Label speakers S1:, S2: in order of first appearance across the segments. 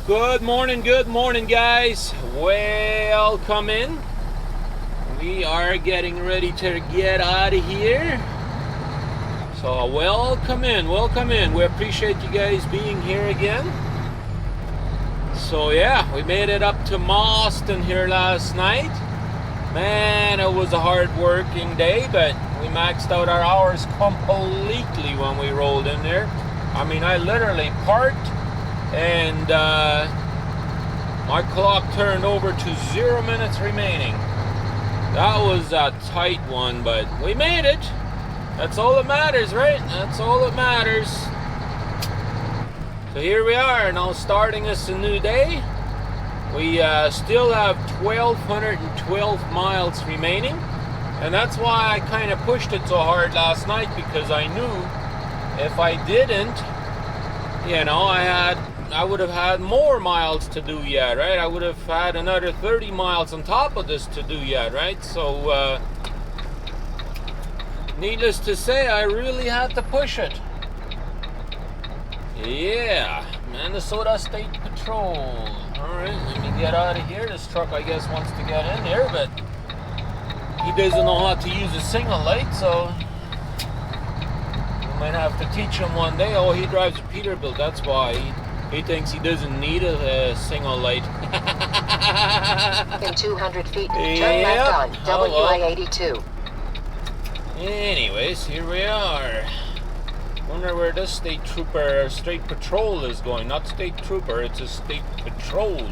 S1: Good morning, guys. Welcome in. We are getting ready to get out of here. So welcome in. We appreciate you guys being here again. So yeah, we made it up to Boston here last night. Man, it was a hard working day, but we maxed out our hours completely when we rolled in there. I mean, I literally parked and my clock turned over to 0 minutes remaining. That was a tight one, but we made it. That's all that matters, right? That's all that matters. So here we are, now starting us a new day. We still have 1,212 miles remaining, and that's why I kind of pushed it so hard last night, because I knew if I didn't, you know, I would have had more miles to do yet, right? I would have had another 30 miles on top of this to do yet, right? So, needless to say, I really had to push it. Yeah, Minnesota State Patrol. Alright, let me get out of here. This truck, I guess, wants to get in here, but he doesn't know how to use a signal light, so we might have to teach him one day. Oh, he drives a Peterbilt, that's why. He thinks he doesn't need a signal light.
S2: In 200 feet, turn left on WI-82.
S1: Anyways, here we are. Wonder where this state patrol is going. Not state trooper, it's a state patrol.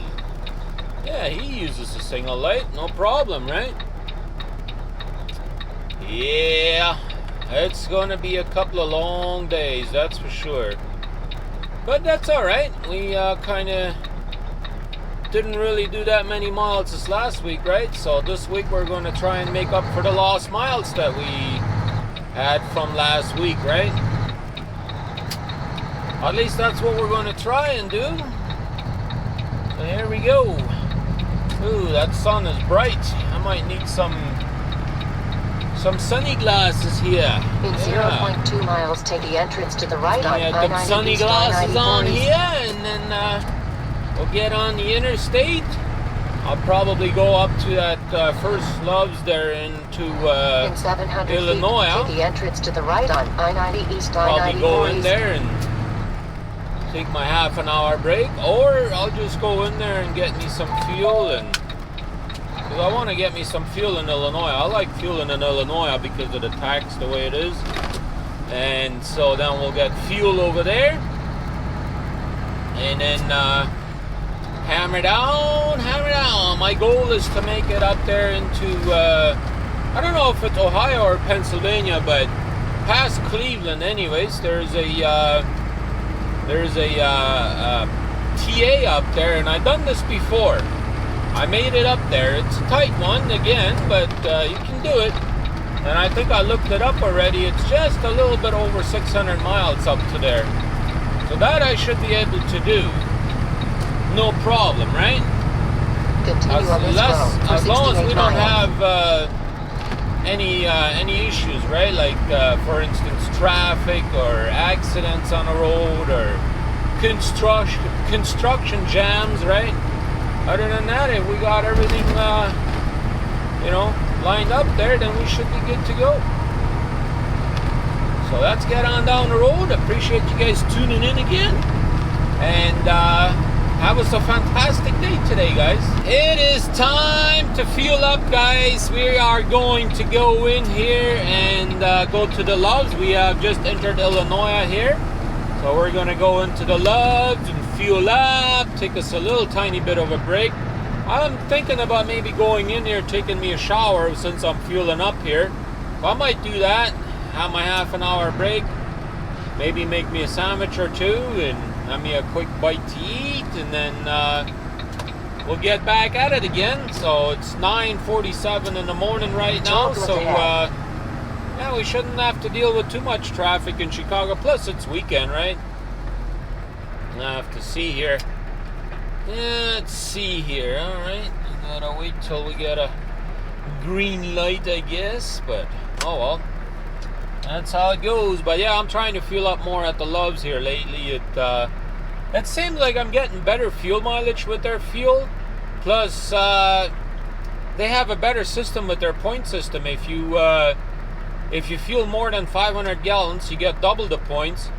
S1: Yeah, he uses a signal light, no problem, right? Yeah, it's gonna be a couple of long days, that's for sure. But that's alright. We kind of didn't really do that many miles this last week, right? So this week we're going to try and make up for the lost miles that we had from last week, right? At least that's what we're going to try and do. So here we go. Ooh, that sun is bright. I might need some sunny glasses here.
S2: In 0.2 miles, take the entrance to the right on
S1: I-90 the sunny glasses on here, and then we'll get on the interstate. I'll probably go up to that first Loves there into
S2: in 700
S1: Illinois.
S2: Feet, take the entrance to the right on I-90 East,
S1: Probably
S2: I-94
S1: go in
S2: East.
S1: there and take my half an hour break, or I'll just go in there and get me some fuel, and because I want to get me some fuel in Illinois. I like fueling in Illinois because of the tax, the way it is. And so then we'll get fuel over there. And then hammer down. My goal is to make it up there into, I don't know if it's Ohio or Pennsylvania, but past Cleveland anyways. There's a TA up there, and I've done this before. I made it up there. It's a tight one again, but you can do it. And I think I looked it up already. It's just a little bit over 600 miles up to there. So that I should be able to do. No problem, right?
S2: Continue on this road for
S1: As long as we don't
S2: miles.
S1: have any issues, right? Like, for instance, traffic or accidents on the road or construction jams, right? Other than that, if we got everything, lined up there, then we should be good to go. So let's get on down the road. Appreciate you guys tuning in again. And have us a fantastic day today, guys. It is time to fuel up, guys. We are going to go in here and go to the Loves. We have just entered Illinois here. So we're going to go into the Loves and fuel up, take us a little tiny bit of a break. I'm thinking about maybe going in here, taking me a shower since I'm fueling up here. So I might do that, have my half an hour break, maybe make me a sandwich or two and have me a quick bite to eat, and then we'll get back at it again. So it's 9:47 in the morning right now, so yeah, we shouldn't have to deal with too much traffic in Chicago. Plus it's weekend, right? I have to see here. Yeah, let's see here. Alright, I gotta wait till we get a green light, I guess. But, oh well. That's how it goes. But yeah, I'm trying to fuel up more at the Loves here lately. it seems like I'm getting better fuel mileage with their fuel. Plus, they have a better system with their point system. If you fuel more than 500 gallons, you get double the points.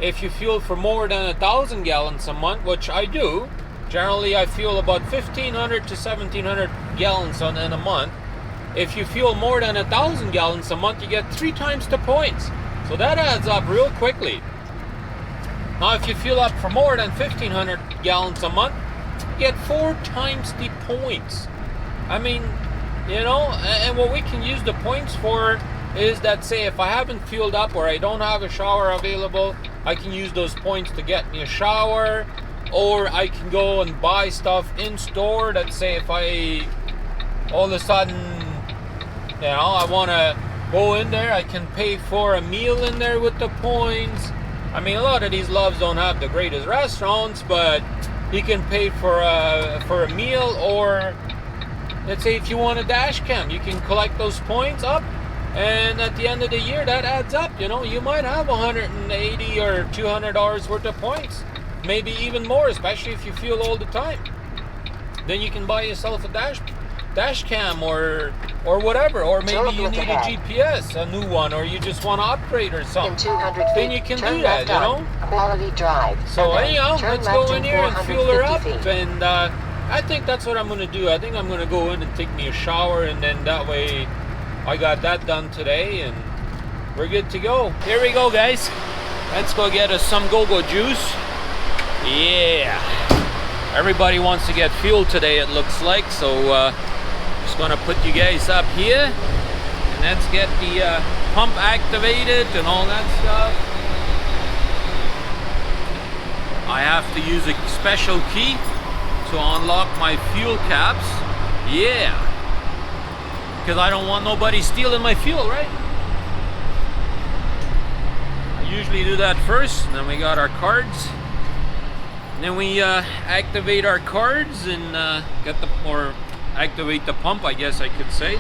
S1: If you fuel for more than 1,000 gallons a month, which I do, generally I fuel about 1,500 to 1,700 gallons in a month. If you fuel more than 1,000 gallons a month, you get 3 times the points. So that adds up real quickly. Now, if you fuel up for more than 1,500 gallons a month, you get 4 times the points. I mean, you know, and what we can use the points for is that, say, if I haven't fueled up or I don't have a shower available, I can use those points to get me a shower, or I can go and buy stuff in store. That, say, if I all of a sudden, you know, I want to go in there, I can pay for a meal in there with the points. I mean, a lot of these loves don't have the greatest restaurants, but you can pay for a meal, or let's say if you want a dash cam, you can collect those points up, and at the end of the year that adds up. You know, you might have $180 or $200 worth of points, maybe even more, especially if you fuel all the time. Then you can buy yourself a dash cam or whatever, or maybe you need a GPS, a new one, or you just want to upgrade or something.
S2: In 200 feet,
S1: then you can do that, you know.
S2: Quality drive.
S1: So anyhow, let's go in here and fuel her up,
S2: feet.
S1: and I think that's what I'm going to do. I think I'm going to go in and take me a shower, and then that way I got that done today, and we're good to go. Here we go, guys. Let's go get us some go-go juice. Yeah. Everybody wants to get fuel today, it looks like, so just going to put you guys up here, and let's get the pump activated and all that stuff. I have to use a special key to unlock my fuel caps. Yeah, because I don't want nobody stealing my fuel, right? I usually do that first, and then we got our cards, and then we activate our cards and activate the pump, I guess I could say.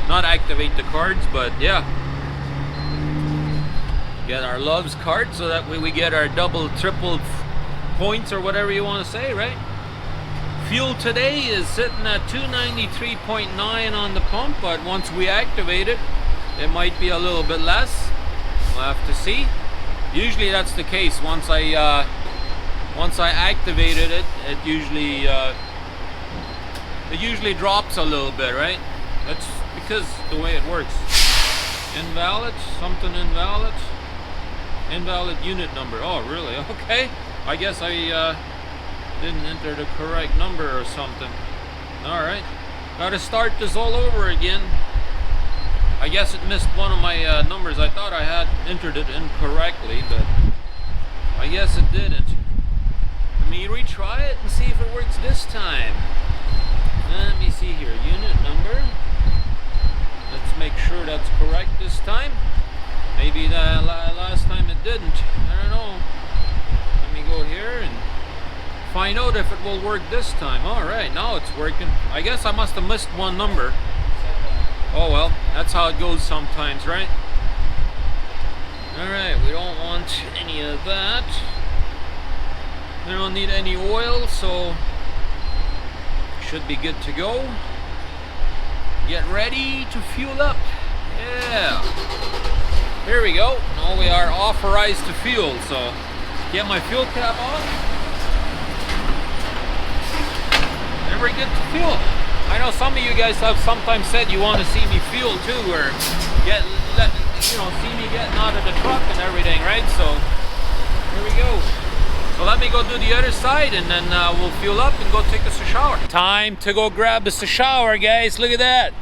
S1: Not activate the cards, but yeah, get our loves card, so that way we get our double, triple points, or whatever you want to say, right? Fuel today is sitting at 293.9 on the pump, but once we activate it, it might be a little bit less. We'll have to see. Usually that's the case. Once I activated it, it usually drops a little bit, right? That's because the way it works. Invalid, something invalid. Invalid unit number. Oh, really? Okay. I guess I didn't enter the correct number or something. Alright. Gotta start this all over again. I guess it missed one of my numbers. I thought I had entered it incorrectly, but I guess it didn't. Let me retry it and see if it works this time. Let me see here. Unit number. Let's make sure that's correct this time. Maybe the last time it didn't. I don't know. Let me go here and find out if it will work this time. Alright, now it's working. I guess I must have missed one number. Oh well, that's how it goes sometimes, right? Alright, we don't want any of that. We don't need any oil, so should be good to go. Get ready to fuel up. Yeah. Here we go. Now we are authorized to fuel, so get my fuel cap on. And we're good to fuel. I know some of you guys have sometimes said you want to see me fuel too, or see me getting out of the truck and everything, right? So here we go. So let me go do the other side, and then we'll fuel up and go take us a shower. Time to go grab us a shower, guys. Look at that.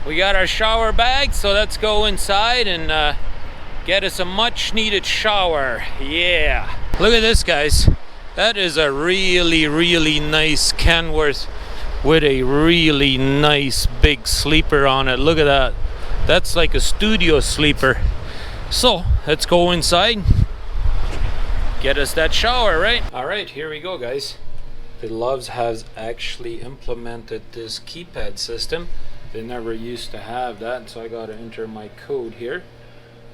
S1: We got our shower bag, so let's go inside and get us a much needed shower. Yeah. Look at this, guys. That is a really, really nice Kenworth with a really nice big sleeper on it. Look at that. That's like a studio sleeper. So let's go inside, get us that shower, right? All right, here we go, guys. The Loves has actually implemented this keypad system. They never used to have that, so I gotta enter my code here.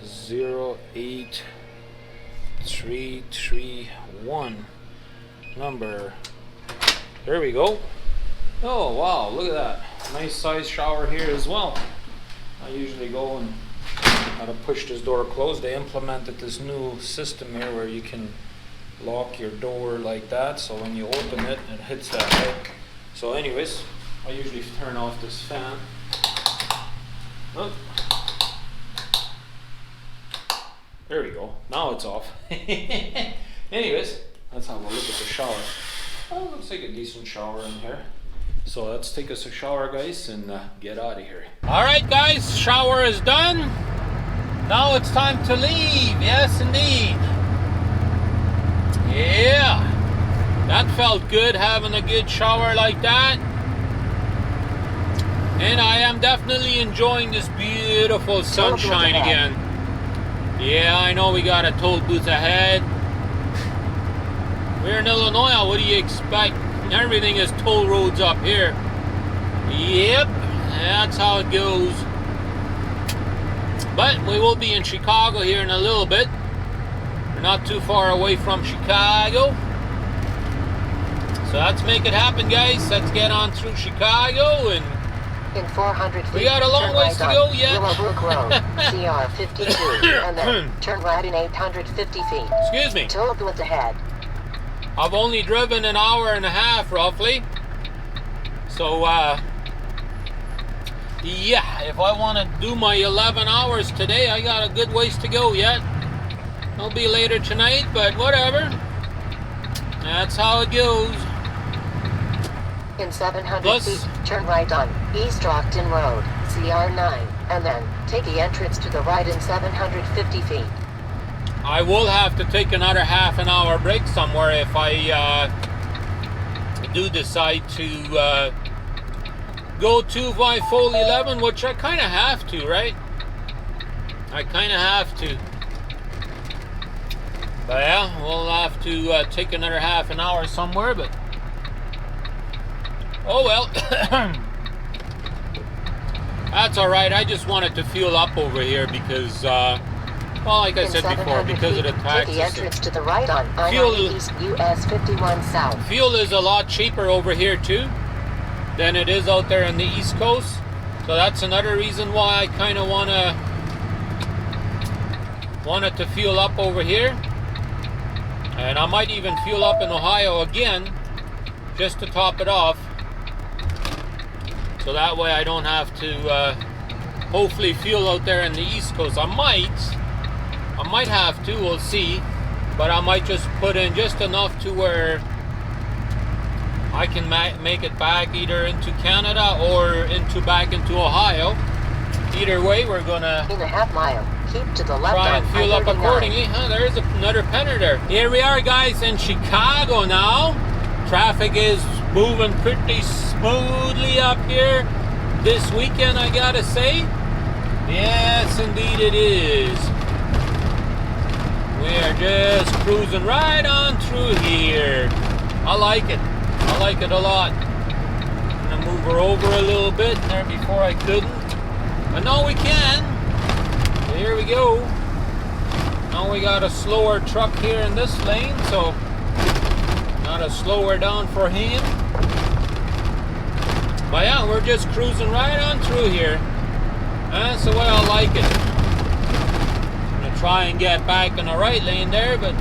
S1: 08331. number. There we go. Oh wow, look at that. Nice size shower here as well. I usually go and how to push this door closed. They implemented this new system here where you can lock your door like that, so when you open it, it hits that, right? So anyways, I usually turn off this fan. Oh. There we go. Now it's off. Anyways, let's have a look at the shower. Oh, looks like a decent shower in here. So let's take us a shower, guys, and get out of here. All right, guys, shower is done. Now it's time to leave. Yes, indeed. Yeah, that felt good, having a good shower like that. And I am definitely enjoying this beautiful sunshine again. Yeah, I know we got a toll booth ahead. We're in Illinois, what do you expect? Everything is toll roads up here. Yep, that's how it goes. But we will be in Chicago here in a little bit. We're not too far away from Chicago. So let's make it happen, guys. Let's get on through Chicago and
S2: in 400 feet,
S1: we got a long ways to go yet.
S2: Willowbrook Road, CR 52, and then turn right in 850 feet.
S1: Excuse me.
S2: Toll booth ahead.
S1: I've only driven an hour and a half, roughly. So, yeah, if I want to do my 11 hours today, I got a good ways to go yet. It'll be later tonight, but whatever. That's how it goes.
S2: In 700 feet, turn right on East Rockton Road, CR9, and then take the entrance to the right in 750 feet.
S1: I will have to take another half an hour break somewhere if I do decide to go to my full 11, which I kind of have to, right? I kind of have to. But yeah, we'll have to take another half an hour somewhere, but oh well. That's alright. I just wanted to fuel up over here because, well, like I said before, because of the taxes.
S2: The entrance to the right on
S1: fuel,
S2: East US 51 South.
S1: Fuel is a lot cheaper over here too than it is out there on the East Coast. So that's another reason why I kind of wanted to fuel up over here. And I might even fuel up in Ohio again, just to top it off. So that way I don't have to hopefully fuel out there in the East Coast. I might have to, we'll see. But I might just put in just enough to where I can make it back either into Canada or back into Ohio. Either way, we're gonna
S2: in a half mile. Keep to the left
S1: try and fuel up accordingly. There is another penner there. Here we are, guys, in Chicago now. Traffic is moving pretty smoothly up here this weekend, I gotta say. Yes, indeed it is. We are just cruising right on through here. I like it. I like it a lot. I'm gonna move her over a little bit there before I couldn't. But now we can. So here we go. Now we got a slower truck here in this lane, so gotta slow her down for him. But yeah, we're just cruising right on through here. That's the way I like it. I'm gonna try and get back in the right lane there, but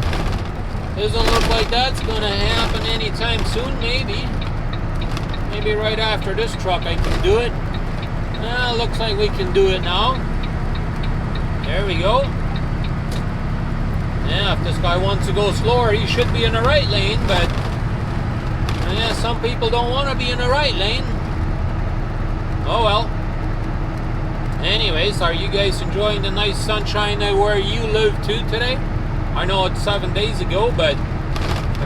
S1: doesn't look like that's gonna happen anytime soon. Maybe right after this truck I can do it. Looks like we can do it now. There we go. Yeah, if this guy wants to go slower, he should be in the right lane, but yeah, some people don't want to be in the right lane. Oh well. Anyways, are you guys enjoying the nice sunshine where you live too today? I know it's 7 days ago, but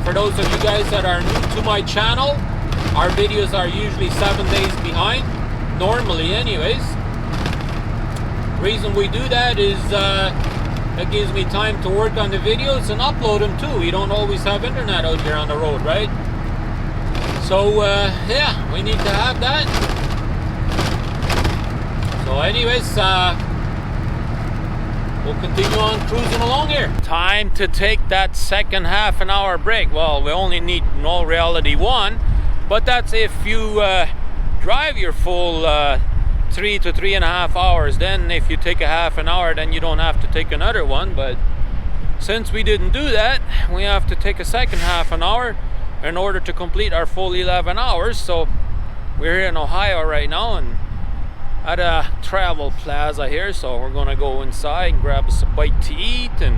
S1: for those of you guys that are new to my channel, our videos are usually 7 days behind. Normally anyways. Reason we do that is that gives me time to work on the videos and upload them too. We don't always have internet out here on the road, right? So yeah, we need to have that. So anyways, we'll continue on cruising along here. Time to take that second half an hour break. Well, we only need in all reality one, but that's if you drive your full 3 to 3.5 hours. Then if you take a half an hour, then you don't have to take another one. But since we didn't do that, we have to take a second half an hour in order to complete our full 11 hours. So we're here in Ohio right now and at a travel plaza here, so we're gonna go inside and grab us a bite to eat and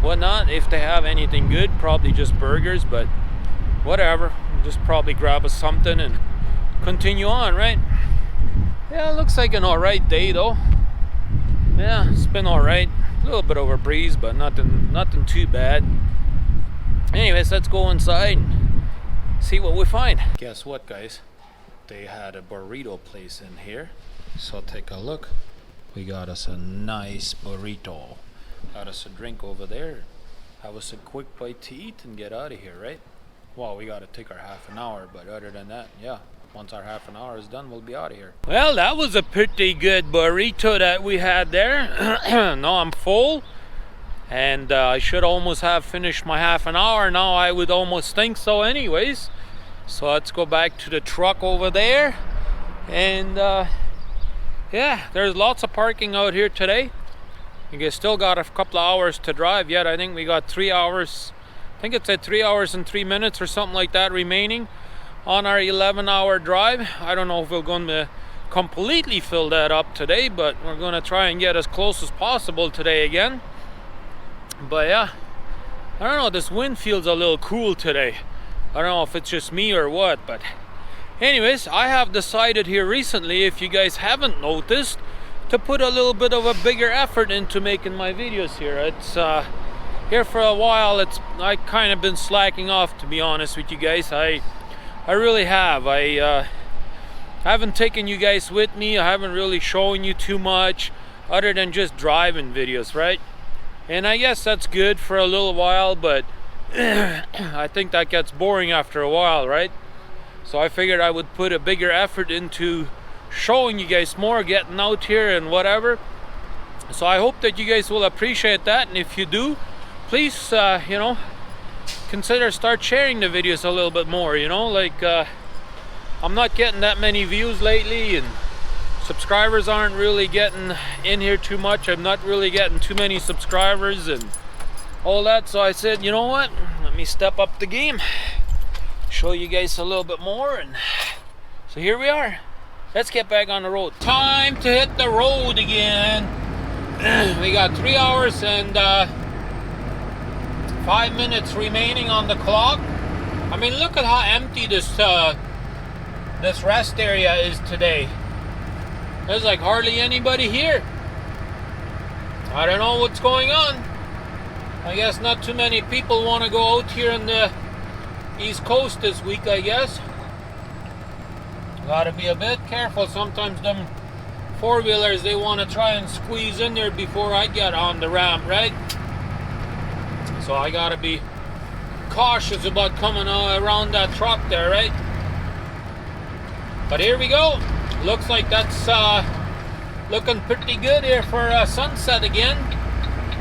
S1: whatnot. If they have anything good, probably just burgers, but whatever, we'll just probably grab us something and continue on, right? Yeah, it looks like an alright day though. Yeah, it's been alright. A little bit of a breeze, but nothing too bad. Anyways, let's go inside and see what we find. Guess what, guys? They had a burrito place in here, so take a look. We got us a nice burrito. Got us a drink over there. Have us a quick bite to eat and get out of here, right? Well, we gotta take our half an hour, but other than that, yeah, once our half an hour is done, we'll be out of here. Well, that was a pretty good burrito that we had there. Now I'm full, and I should almost have finished my half an hour now. I would almost think so anyways. So let's go back to the truck over there. And yeah, there's lots of parking out here today. You still got a couple of hours to drive yet. I think we got 3 hours. I think it said 3 hours and 3 minutes or something like that remaining on our 11-hour drive. I don't know if we're going to completely fill that up today, but we're going to try and get as close as possible today again. But yeah, I don't know, this wind feels a little cool today. I don't know if it's just me or what, but anyways, I have decided here recently, if you guys haven't noticed, to put a little bit of a bigger effort into making my videos here. It's here for a while, I kind of been slacking off, to be honest with you guys. I really have. I haven't taken you guys with me. I haven't really shown you too much other than just driving videos, right? And I guess that's good for a little while, but I think that gets boring after a while, right? So I figured I would put a bigger effort into showing you guys more, getting out here and whatever. So I hope that you guys will appreciate that, and if you do, please you know, consider start sharing the videos a little bit more. You know, like I'm not getting that many views lately, and subscribers aren't really getting in here too much. I'm not really getting too many subscribers and all that, so I said, you know what, let me step up the game, show you guys a little bit more. And so here we are. Let's get back on the road. Time to hit the road again. We got 3 hours and 5 minutes remaining on the clock. I mean, look at how empty this rest area is today. There's like hardly anybody here. I don't know what's going on. I guess not too many people want to go out here in the East Coast this week, I guess. Gotta be a bit careful. Sometimes them four-wheelers, they want to try and squeeze in there before I get on the ramp, right? So I gotta be cautious about coming around that truck there, right? But here we go. Looks like that's looking pretty good here for sunset again.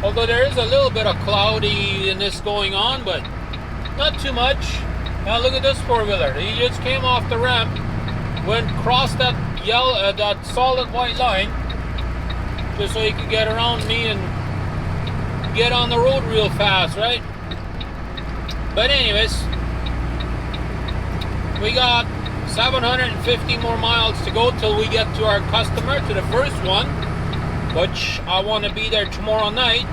S1: Although there is a little bit of cloudiness going on, but not too much. Now look at this four-wheeler. He just came off the ramp, went across that yellow, that solid white line, just so he could get around me and get on the road real fast, right? But anyways, we got 750 more miles to go till we get to our customer, to the first one, which I want to be there tomorrow night.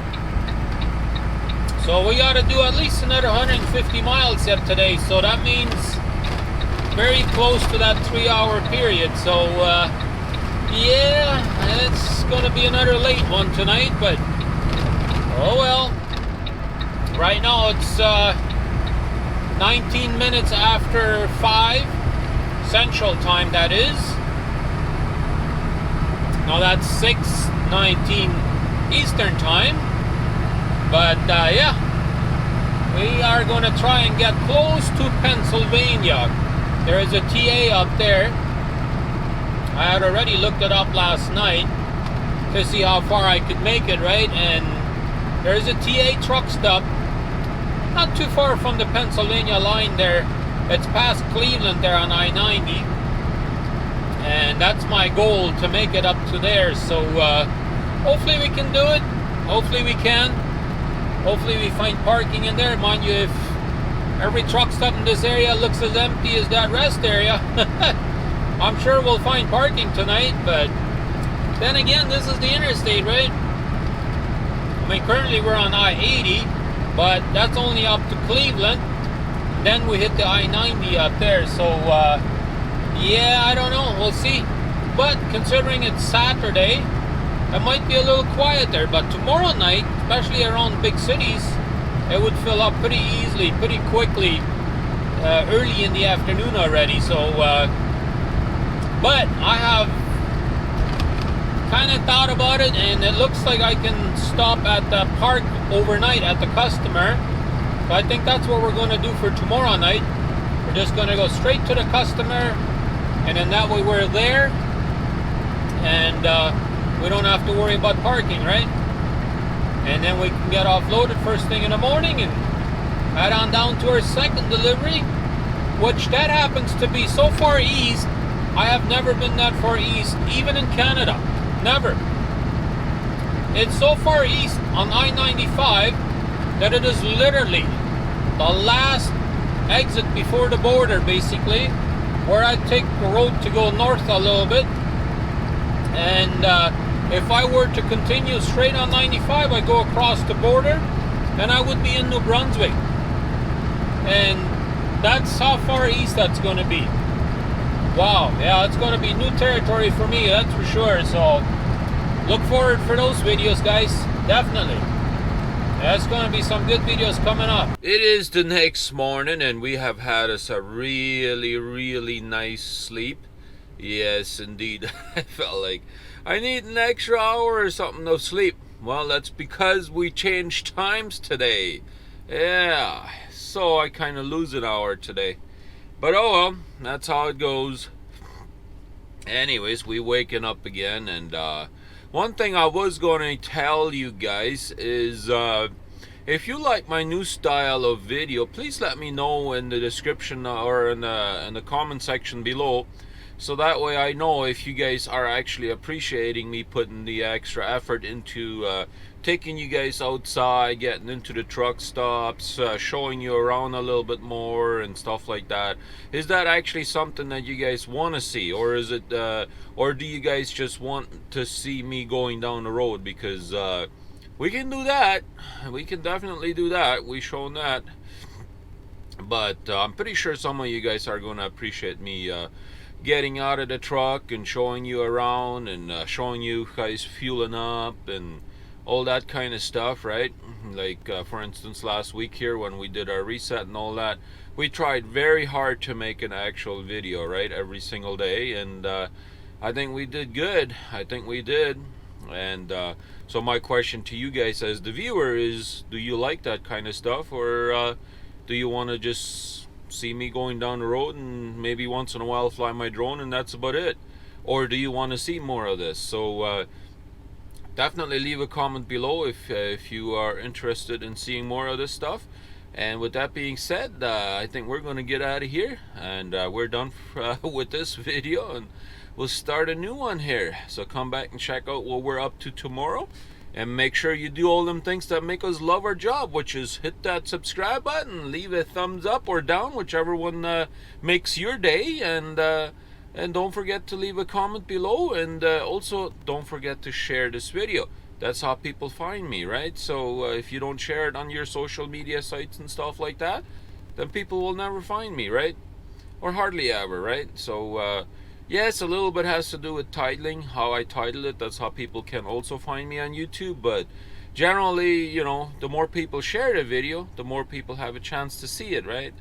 S1: So we got to do at least another 150 miles yet today, so that means very close to that 3 hour period. So yeah, it's gonna be another late one tonight, but oh well. Right now it's 19 minutes after 5 Central Time, that is. Now that's 6:19 Eastern Time. But yeah, we are going to try and get close to Pennsylvania. There is a TA up there. I had already looked it up last night. to see how far I could make it, right? And there's a TA truck stop not too far from the Pennsylvania line there. It's past Cleveland there on I-90, and that's my goal, to make it up to there. So hopefully we can do it. Hopefully we can. Hopefully we find parking in there. Mind you, if every truck stop in this area looks as empty as that rest area, I'm sure we'll find parking tonight. But then again, this is the interstate, right? I mean, currently we're on I-80, but that's only up to Cleveland. Then we hit the I-90 up there. So yeah, I don't know, we'll see. But considering it's Saturday, it might be a little quieter. But tomorrow night, especially around big cities, it would fill up pretty easily, pretty quickly, early in the afternoon already. So but I have kind of thought about it, and it looks like I can stop at the park overnight at the customer. So I think that's what we're going to do for tomorrow night. We're just going to go straight to the customer, and then that way we're there, and we don't have to worry about parking, right? And then we can get offloaded first thing in the morning and head on down to our second delivery, which that happens to be so far east. I have never been that far east, even in Canada. Never. It's so far east on I-95 that it is literally the last exit before the border, basically, where I take the road to go north a little bit. And if I were to continue straight on 95, I go across the border, and I would be in New Brunswick. And that's how far east that's going to be. Wow, yeah, it's going to be new territory for me, that's for sure. So look forward for those videos, guys, definitely. There's going to be some good videos coming up. It is the next morning, and we have had us a really nice sleep. Yes, indeed. I felt like I need an extra hour or something of sleep. Well, that's because we changed times today. Yeah, so I kind of lose an hour today. But oh well, that's how it goes. Anyways, we waking up again, and one thing I was going to tell you guys is if you like my new style of video, please let me know in the description or in the comment section below, so that way I know if you guys are actually appreciating me putting the extra effort into taking you guys outside, getting into the truck stops, showing you around a little bit more and stuff like that. Is that actually something that you guys want to see, or is it or do you guys just want to see me going down the road? Because we can do that, we can definitely do that, we shown that. But I'm pretty sure some of you guys are going to appreciate me getting out of the truck and showing you around, and showing you guys fueling up and all that kind of stuff, right? Like for instance, last week here when we did our reset and all that, we tried very hard to make an actual video, right, every single day, and I think we did good. I think we did. And so my question to you guys as the viewer is, do you like that kind of stuff, or do you want to just see me going down the road and maybe once in a while fly my drone and that's about it? Or do you want to see more of this? So definitely leave a comment below if you are interested in seeing more of this stuff. And with that being said, I think we're going to get out of here, and we're done with this video, and we'll start a new one here. So come back and check out what we're up to tomorrow, and make sure you do all them things that make us love our job, which is hit that subscribe button, leave a thumbs up or down, whichever one makes your day, and don't forget to leave a comment below, and also don't forget to share this video. That's how people find me, right? So if you don't share it on your social media sites and stuff like that, then people will never find me, right? Or hardly ever, right? So yes, a little bit has to do with titling, how I title it. That's how people can also find me on YouTube. But generally, you know, the more people share the video, the more people have a chance to see it, right?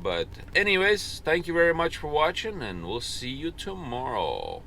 S1: But anyways, thank you very much for watching, and we'll see you tomorrow.